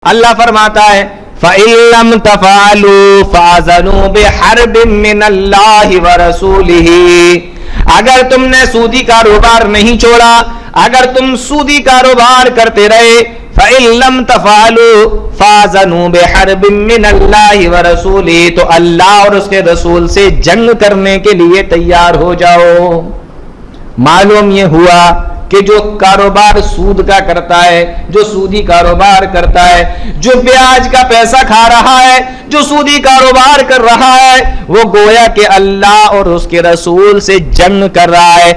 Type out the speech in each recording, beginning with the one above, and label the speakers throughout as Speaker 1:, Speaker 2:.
Speaker 1: اللہ فرماتا ہے فَإِن لَّمْ تَفْعَلُوا فَأَذَنُوا بِحَرْبٍ مِّنَ اللَّهِ وَرَسُولِهِ، اگر تم نے سودی کاروبار نہیں چھوڑا، اگر تم سودی کاروبار کرتے رہے، فَإِن لَّمْ تَفْعَلُوا فَأَذَنُوا بِحَرْبٍ مِّنَ اللَّهِ وَرَسُولِهِ، تو اللہ اور اس کے رسول سے جنگ کرنے کے لیے تیار ہو جاؤ۔ معلوم یہ ہوا کہ جو کاروبار سود کا کرتا ہے، جو سودی کاروبار کرتا ہے، جو بیاج کا پیسہ کھا رہا ہے، جو سودی کاروبار کر رہا ہے، وہ گویا کہ اللہ اور اس کے رسول سے جنگ کر رہا ہے۔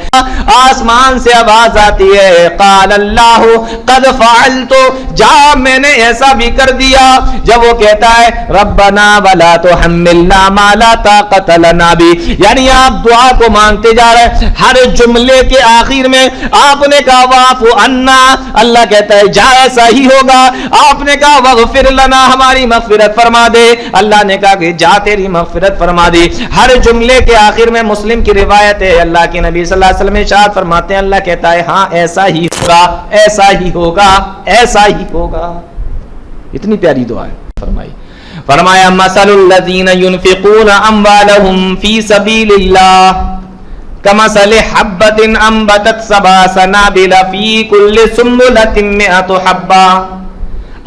Speaker 1: آسمان سے آواز آتی ہے قال اللہ قد فعلت، جا میں نے ایسا بھی کر دیا۔ جب وہ کہتا ہے ربنا ولا تحملنا ما لا طاقت لنا بھی، یعنی آپ دعا کو مانگتے جا رہے ہیں، ہر جملے کے آخر میں آپ نے کہا واعف عنا، اللہ کہتا ہے جا ایسا ہی ہوگا۔ آپ نے کہا واغفر لنا، ہماری مغفرت فرما دے، اللہ نے کہا کہ جا تیری مغفرت فرما دی۔ ہر جملے کے آخر میں مسلم کی روایت ہے، اللہ کے نبی صلی اللہ علیہ وسلم ارشاد فرماتے ہیں، اللہ کہتا ہے ہاں ایسا ہی ہوگا، ایسا ہی ہوگا، ایسا ہی ہوگا۔ اتنی پیاری دعا ہے فرمائی۔ فرمایا مثل الذین ينفقون اموالهم فی سبیل اللہ کمثل حبۃ انبتت سبع سنابل فی کل سنبلۃ مئۃ حبۃ،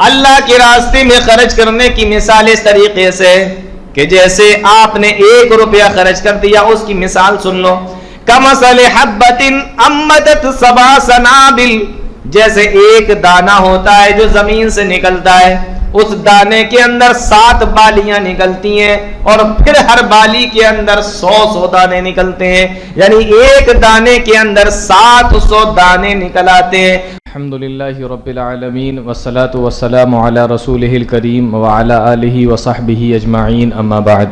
Speaker 1: اللہ کے راستے میں خرچ کرنے کی مثال اس طریقے سے کہ جیسے آپ نے 1 روپیہ خرچ کر دیا، اس کی مثال سن لو۔ کمثل حبۃ انبتت سبع سنابل، جیسے ایک دانہ ہوتا ہے جو زمین سے نکلتا ہے، اس دانے کے اندر 7 بالیاں نکلتی ہیں اور پھر ہر بالی کے اندر 100 دانے نکلتے ہیں، یعنی ایک دانے کے اندر 700 دانے نکل آتے ہیں۔
Speaker 2: الحمدللہ رب العالمین والصلاة والسلام علی رسولہ الکریم وعلی آلہ وصحبہ اجمعین، اما بعد۔